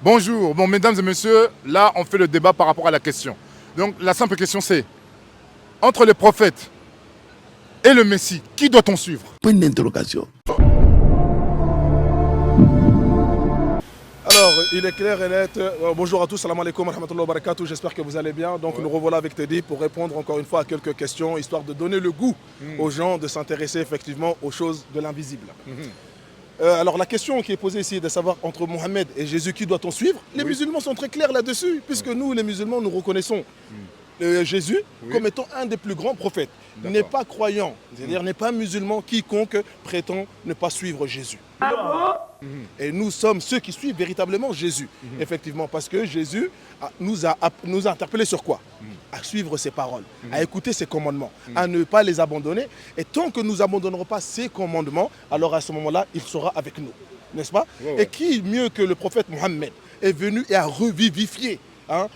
Bonjour, bon, mesdames et messieurs, là on fait le débat par rapport à la question. Donc la simple question c'est, entre les prophètes et le Messie, qui doit-on suivre? Point d'interrogation. Alors, il est clair et net. Bonjour à tous, salam alaikum, rahmatullahi wa barakatuh. J'espère que vous allez bien. Donc, nous revoilà avec Teddy pour répondre encore une fois à quelques questions, histoire de donner le goût aux gens de s'intéresser effectivement aux choses de l'invisible. Alors, la question qui est posée ici est de savoir entre Mohammed et Jésus, qui doit-on suivre? Les musulmans sont très clairs là-dessus, puisque nous, les musulmans, nous reconnaissons Jésus comme étant un des plus grands prophètes. N'est pas croyant, c'est-à-dire n'est pas musulman quiconque prétend ne pas suivre Jésus. Et nous sommes ceux qui suivent véritablement Jésus, effectivement, parce que Jésus nous a interpellés sur quoi? À suivre ses paroles, à écouter ses commandements, à ne pas les abandonner. Et tant que nous n'abandonnerons pas ses commandements, alors à ce moment-là, il sera avec nous, n'est-ce pas? Et qui mieux que le prophète Mohammed est venu et a revivifié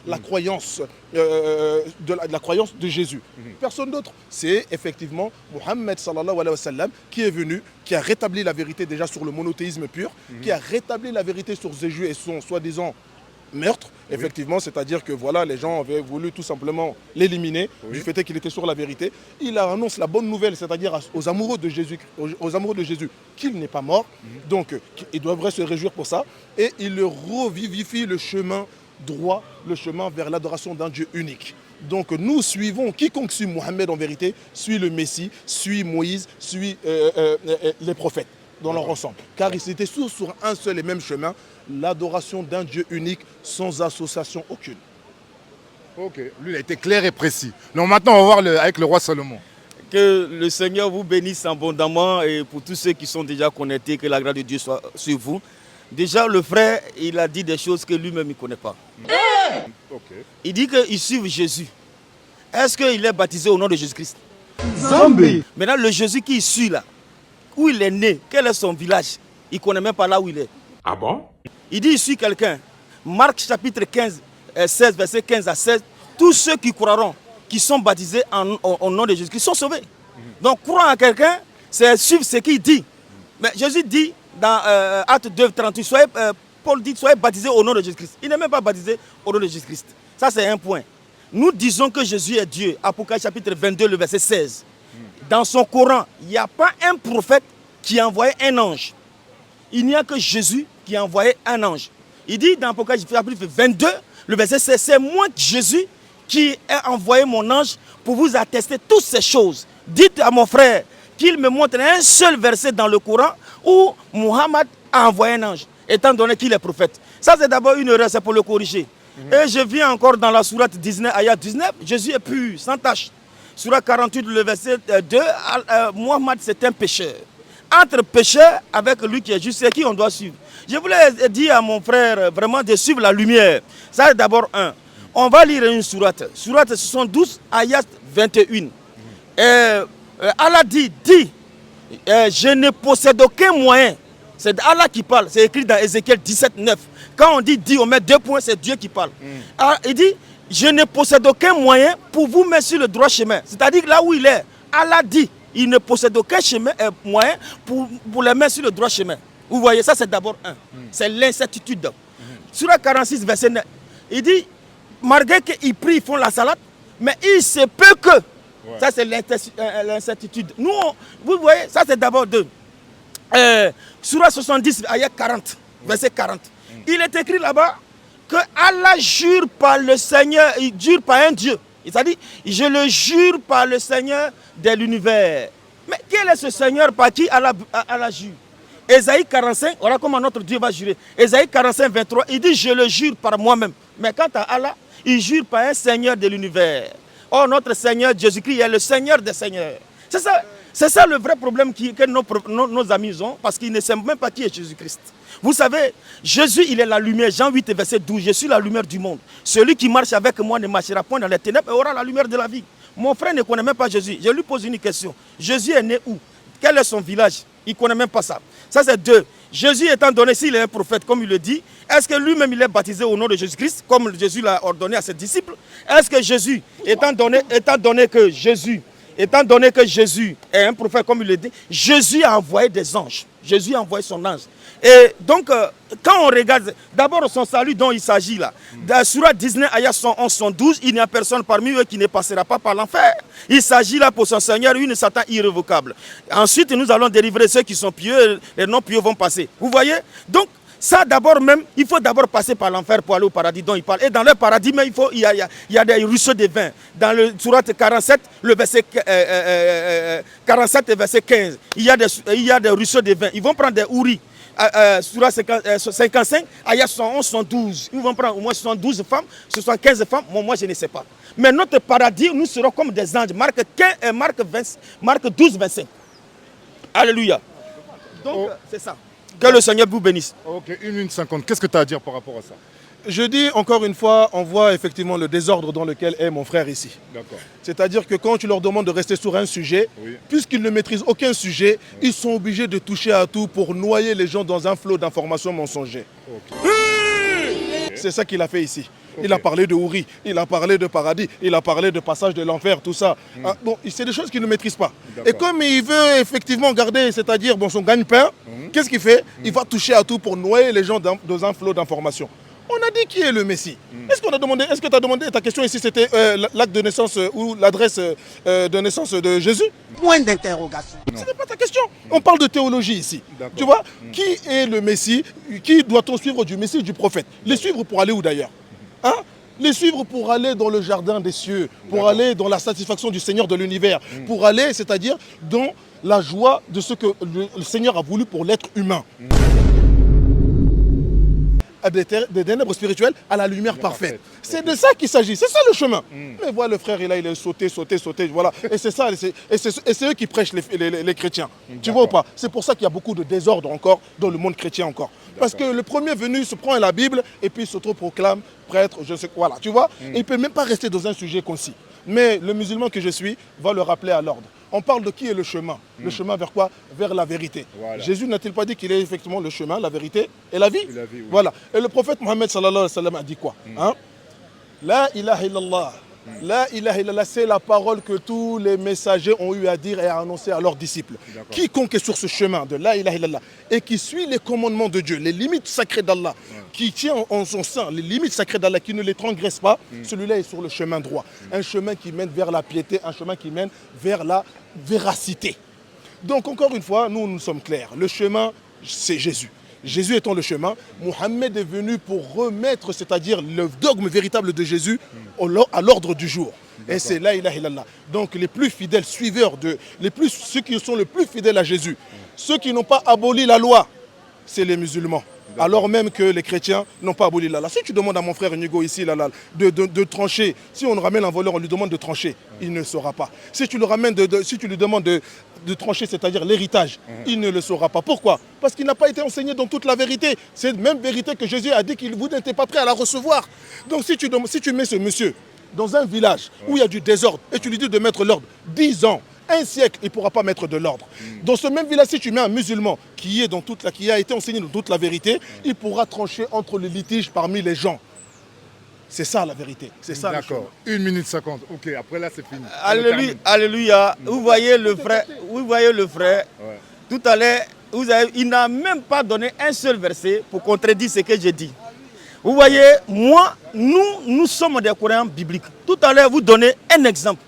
la croyance la croyance de Jésus. Personne d'autre. C'est effectivement Mohammed sallallahu alayhi wa sallam qui est venu, qui a rétabli la vérité déjà sur le monothéisme pur, qui a rétabli la vérité sur Jésus et son soi-disant meurtre, effectivement, c'est-à-dire que voilà, les gens avaient voulu tout simplement l'éliminer du fait qu'il était sur la vérité. Il annonce la bonne nouvelle, c'est-à-dire aux amoureux de Jésus, qu'il n'est pas mort, donc ils devraient se réjouir pour ça, et il leur revivifie le chemin droit, le chemin vers l'adoration d'un Dieu unique. Donc nous suivons, quiconque suit Mohammed en vérité, suit le Messie, suit Moïse, suit les prophètes dans leur ensemble. Car ils étaient tous sur un seul et même chemin, l'adoration d'un Dieu unique sans association aucune. Ok, lui il a été clair et précis. Donc maintenant on va voir avec le roi Salomon. Que le Seigneur vous bénisse abondamment et pour tous ceux qui sont déjà connectés, que la grâce de Dieu soit sur vous. Déjà, le frère, il a dit des choses que lui-même ne connaît pas. Il dit qu'il suit Jésus. Est-ce qu'il est baptisé au nom de Jésus-Christ? Zombie. Maintenant, le Jésus qui suit là, où il est né, quel est son village? Il ne connaît même pas là où il est. Ah bon? Il dit qu'il suit quelqu'un. Marc chapitre 15, 16, verset 15 à 16. Tous ceux qui croiront, qui sont baptisés au nom de Jésus-Christ, sont sauvés. Donc, croire en quelqu'un, c'est suivre ce qu'il dit. Mais Jésus dit, dans Acte 2, 38, Paul dit, soyez baptisés au nom de Jésus-Christ. Il n'est même pas baptisé au nom de Jésus-Christ. Ça, c'est un point. Nous disons que Jésus est Dieu. Apocalypse chapitre 22, le verset 16. Dans son Coran, il n'y a pas un prophète qui a envoyé un ange. Il n'y a que Jésus qui a envoyé un ange. Il dit dans Apocalypse chapitre 22, le verset 16, c'est moi, Jésus, qui ai envoyé mon ange pour vous attester toutes ces choses. Dites à mon frère qu'il me montre un seul verset dans le Coran où Muhammad a envoyé un ange, étant donné qu'il est prophète. Ça, c'est d'abord une erreur, c'est pour le corriger. Et je viens encore dans la sourate 19, ayat 19, Jésus est pur, sans tache. Sourate 48, le verset 2, Muhammad, c'est un pécheur. Entre pécheur avec lui qui est juste, c'est qui on doit suivre. Je voulais dire à mon frère vraiment de suivre la lumière. Ça, c'est d'abord un. On va lire une sourate. Sourate 72, ayat 21. Allah dit, je ne possède aucun moyen. C'est Allah qui parle. C'est écrit dans Ézéchiel 17, 9. Quand on dit, on met 2 points, c'est Dieu qui parle. Alors, il dit, je ne possède aucun moyen pour vous mettre sur le droit chemin. C'est-à-dire là où il est, Allah dit, il ne possède aucun moyen pour les mettre sur le droit chemin. Vous voyez, ça c'est d'abord un. C'est l'incertitude. Sur la 46, verset 9, il dit, malgré qu'ils prient, ils font la salade, mais il se peut que. Ça, c'est l'incertitude. Nous, vous voyez, ça, c'est d'abord 2. Surah 70, ayat 40, verset 40. Il est écrit là-bas que Allah jure par le Seigneur, il jure par un Dieu. C'est-à-dire, je le jure par le Seigneur de l'univers. Mais quel est ce Seigneur par qui Allah jure? Ésaïe 45, voilà comment notre Dieu va jurer. Ésaïe 45, 23, il dit, je le jure par moi-même. Mais quant à Allah, il jure par un Seigneur de l'univers. Oh, notre Seigneur Jésus-Christ est le Seigneur des Seigneurs. C'est ça le vrai problème que nos amis ont, parce qu'ils ne savent même pas qui est Jésus-Christ. Vous savez, Jésus, il est la lumière. Jean 8, verset 12, je suis la lumière du monde. Celui qui marche avec moi ne marchera point dans les ténèbres et aura la lumière de la vie. Mon frère ne connaît même pas Jésus. Je lui pose une question. Jésus est né où? Quel est son village? Il ne connaît même pas ça. Ça, c'est 2. Jésus, étant donné, s'il est un prophète, comme il le dit, est-ce que lui-même, il est baptisé au nom de Jésus-Christ, comme Jésus l'a ordonné à ses disciples? Est-ce que Jésus, étant donné que Jésus étant donné que Jésus est un prophète, comme il le dit, Jésus a envoyé des anges. Jésus a envoyé son ange. Et donc, quand on regarde, d'abord son salut dont il s'agit là, dans Surah 19, ayat 111, 112, il n'y a personne parmi eux qui ne passera pas par l'enfer. Il s'agit là pour son Seigneur, une Satan irrévocable. Ensuite, nous allons délivrer ceux qui sont pieux, les non pieux vont passer. Vous voyez? Donc, ça d'abord même, il faut d'abord passer par l'enfer pour aller au paradis dont il parle. Et dans le paradis, mais il y a des ruisseaux de vin. Dans le Surat 47, le verset 47 et verset 15, il y a des ruisseaux de vin. Ils vont prendre des houris. Surat 55, ayat 111, 112. Ils vont prendre au moins 112 femmes, 75 femmes. Moi, je ne sais pas. Mais notre paradis, nous serons comme des anges. Marc 12, 25. Alléluia. Donc, c'est ça. Que le Seigneur vous bénisse. Ok, 1 minute 50. Qu'est-ce que tu as à dire par rapport à ça? Je dis encore une fois, on voit effectivement le désordre dans lequel est mon frère ici. D'accord. C'est-à-dire que quand tu leur demandes de rester sur un sujet, Oui. puisqu'ils ne maîtrisent aucun sujet, ils sont obligés de toucher à tout pour noyer les gens dans un flot d'informations mensongères. Ok. C'est ça qu'il a fait ici. Il a parlé de Houri, il a parlé de paradis, il a parlé de passage de l'enfer, tout ça. Ah, bon, c'est des choses qu'il ne maîtrise pas. Et comme il veut effectivement garder, c'est-à-dire son gagne-pain, qu'est-ce qu'il fait? Il va toucher à tout pour noyer les gens dans un flot d'informations. On a dit qui est le Messie. Est-ce que tu as demandé, ta question ici, c'était l'acte de naissance ou l'adresse de naissance de Jésus? Point d'interrogation. Ce n'est pas ta question. On parle de théologie ici. Tu vois, qui est le Messie? Qui doit-on suivre du Messie, du prophète? Les suivre pour aller où d'ailleurs? Hein? Les suivre pour aller dans le jardin des cieux, pour aller dans la satisfaction du Seigneur de l'univers, pour aller, c'est-à-dire dans la joie de ce que le Seigneur a voulu pour l'être humain. Des ténèbres spirituelles à la lumière parfaite. C'est de ça qu'il s'agit, c'est ça le chemin. Mais voilà, le frère, il est sauté, voilà. Et c'est ça, et c'est eux qui prêchent les chrétiens. Tu vois ou pas? C'est pour ça qu'il y a beaucoup de désordre encore dans le monde chrétien encore. Parce que le premier venu se prend la Bible et puis s'autoproclame prêtre, je sais quoi, voilà, tu vois. Et il ne peut même pas rester dans un sujet concis. Mais le musulman que je suis va le rappeler à l'ordre. On parle de qui est le chemin. Le chemin vers quoi? Vers la vérité. Voilà. Jésus n'a-t-il pas dit qu'il est effectivement le chemin, la vérité et la vie? Oui. Voilà. Et le prophète Mohammed sallallahu alayhi wa sallam a dit quoi? La ilaha illallah. La ilaha illallah, c'est la parole que tous les messagers ont eu à dire et à annoncer à leurs disciples. Quiconque est sur ce chemin de la ilaha illallah et qui suit les commandements de Dieu, les limites sacrées d'Allah, qui tient en son sein les limites sacrées d'Allah, qui ne les transgresse pas, celui-là est sur le chemin droit. Un chemin qui mène vers la piété, un chemin qui mène vers la véracité. Donc encore une fois, nous sommes clairs. Le chemin, c'est Jésus. Jésus étant le chemin, Mohammed est venu pour remettre, c'est-à-dire le dogme véritable de Jésus à l'ordre du jour. Et c'est la ilaha illallah. Donc les plus fidèles suiveurs, ceux qui sont les plus fidèles à Jésus, ceux qui n'ont pas aboli la loi, c'est les musulmans. Alors même que les chrétiens n'ont pas aboli la loi. Si tu demandes à mon frère Nigo ici de trancher, si on ramène un voleur, on lui demande de trancher, il ne saura pas. Si tu lui demandes de trancher, c'est-à-dire l'héritage, il ne le saura pas. Pourquoi? Parce qu'il n'a pas été enseigné dans toute la vérité. C'est la même vérité que Jésus a dit qu'il vous n'était pas prêt à la recevoir. Donc si tu mets ce monsieur dans un village où il y a du désordre et tu lui dis de mettre l'ordre, 10 ans, un siècle, il ne pourra pas mettre de l'ordre. Dans ce même village, si tu mets un musulman qui a été enseigné dans toute la vérité, il pourra trancher entre les litiges parmi les gens. C'est ça la vérité. C'est ça. D'accord. 1 minute 50. Ok, après là, c'est fini. Alléluia. Alléluia. Vous voyez le frère. Ouais. Tout à l'heure, il n'a même pas donné un seul verset pour contredire ce que j'ai dit. Vous voyez, nous sommes des croyants bibliques. Tout à l'heure, vous donnez un exemple.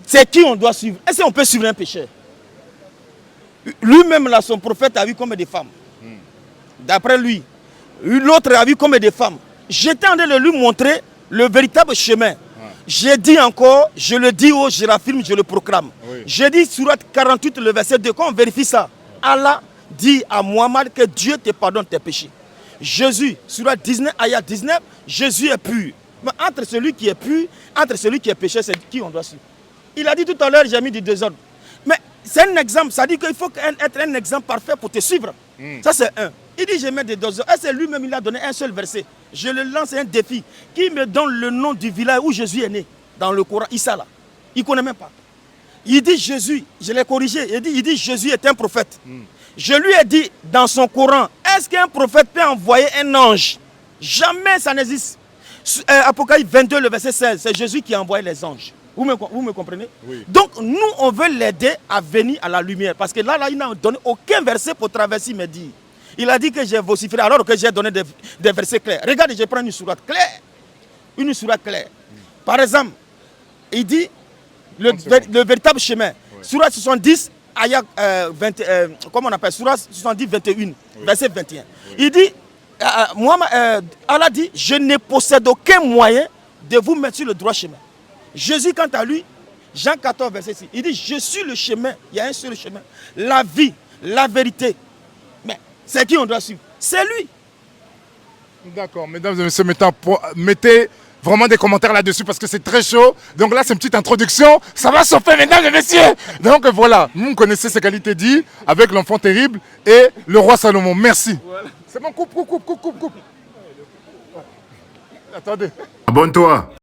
C'est qui on doit suivre? Est-ce qu'on peut suivre un pécheur? Lui-même, là, son prophète a vu combien de femmes? D'après lui. L'autre a vu combien de femmes? J'étais en train de lui montrer le véritable chemin. J'ai dit encore, je le dis, je l'affirme, je le proclame. Oui. J'ai dit Surat 48, le verset 2, quand on vérifie ça, Allah dit à Muhammad que Dieu te pardonne tes péchés. Jésus, Surat 19, ayat 19, Jésus est pur. Mais entre celui qui est pur, entre celui qui est pécheur, c'est qui on doit suivre? Il a dit tout à l'heure, j'ai mis du désordre. Mais c'est un exemple, ça dit qu'il faut être un exemple parfait pour te suivre. Ça c'est un. Il dit je mets des désordres. Et c'est lui-même, il a donné un seul verset. Je le lance un défi. Qui me donne le nom du village où Jésus est né? Dans le Coran, Issa là. Il ne connaît même pas. Il dit Jésus, je l'ai corrigé, il dit Jésus est un prophète. Je lui ai dit dans son Coran, est-ce qu'un prophète peut envoyer un ange? Jamais ça n'existe. Apocalypse 22, le verset 16, c'est Jésus qui a envoyé les anges. Vous me comprenez? Oui. Donc nous, on veut l'aider à venir à la lumière. Parce que là, il n'a donné aucun verset pour traverser Mehdi. Il a dit que j'ai vociféré alors que j'ai donné des versets clairs. Regardez, je prends une sourate claire. Une sourate claire. Par exemple, il dit le véritable chemin. Sourate 70, ayat 20, comment on appelle? Sourate 70, 21, verset 21. Il dit, Allah dit, je ne possède aucun moyen de vous mettre sur le droit chemin. Jésus, quant à lui, Jean 14, verset 6, il dit, je suis le chemin, il y a un seul chemin, la vie, la vérité. Mais c'est qui on doit suivre? C'est lui. D'accord, mesdames et messieurs, mettez vraiment des commentaires là-dessus parce que c'est très chaud. Donc là, c'est une petite introduction. Ça va chauffer, mesdames et messieurs. Donc voilà, vous connaissez ces qualités dit avec l'enfant terrible et le roi Salomon. Merci. Voilà. C'est bon, coupe. Attendez. Abonne-toi.